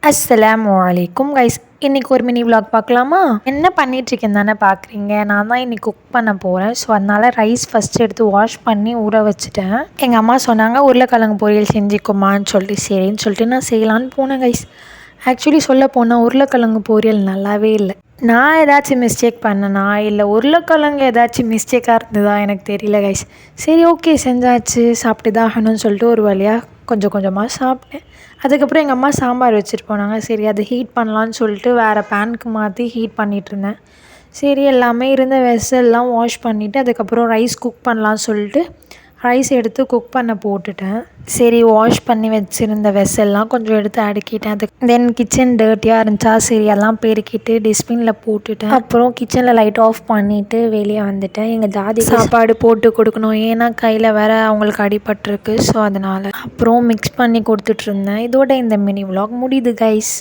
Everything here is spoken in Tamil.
அஸ்ஸலாமு அலைக்கும் கைஸ். இன்றைக்கி ஒரு மினி விலாக் பார்க்கலாமா? என்ன பண்ணிகிட்ருக்கேன் தானே பார்க்குறீங்க. நான் தான் இன்றைக்கி குக் பண்ண போகிறேன். ஸோ அதனால் ரைஸ் ஃபஸ்ட்டு எடுத்து வாஷ் பண்ணி ஊற வச்சுட்டேன். எங்கள் அம்மா சொன்னாங்க உருளைக்கிழங்கு பொரியல் செஞ்சுக்குமான்னு சொல்லிட்டு, சரின்னு சொல்லிட்டு நான் செய்யலான்னு போனேன் கைஸ். ஆக்சுவலி சொல்ல போனால் உருளைக்கிழங்கு பொரியல் நல்லாவே இல்லை. நான் ஏதாச்சும் மிஸ்டேக் பண்ணனா இல்லை உருளைக்கிழங்கு ஏதாச்சும் மிஸ்டேக்காக இருந்ததா எனக்கு தெரியல கைஸ். சரி ஓகே, செஞ்சாச்சு, சாப்பிட்டு தான் ஆகணும்னு சொல்லிட்டு ஒரு வழியாக கொஞ்சம் கொஞ்சமாக சாப்பிட்டேன். அதுக்கப்புறம் எங்கள் அம்மா சாம்பார் வச்சுட்டு போனாங்க. சரி அதை ஹீட் பண்ணலான்னு சொல்லிட்டு வேறு பேனுக்கு மாற்றி ஹீட் பண்ணிகிட்ருந்தேன். சரி எல்லாமே இருந்த வெசல்லாம் வாஷ் பண்ணிவிட்டு அதுக்கப்புறம் ரைஸ் குக் பண்ணலான்னு சொல்லிட்டு ரைஸ் எடுத்து குக் பண்ண போட்டுட்டேன். சரி வாஷ் பண்ணி வச்சுருந்த வெசல்லாம் கொஞ்சம் எடுத்து அடுக்கிட்டேன். தென் கிச்சன் டர்ட்டியாக இருந்துச்சா, சரி எல்லாம் பெருக்கிட்டு டஸ்ட்பினில் போட்டுட்டேன். அப்புறம் கிச்சனில் லைட் ஆஃப் பண்ணிவிட்டு வெளியே வந்துட்டேன். எங்கள் ஜாதி சாப்பாடு போட்டு கொடுக்கணும், ஏன்னா கையில் வேற அவங்களுக்கு அடிபட்டிருக்கு. ஸோ அதனால் அப்புறம் மிக்ஸ் பண்ணி கொடுத்துட்ருந்தேன். இதோட இந்த மினி விலாக் முடியுது கைஸ்.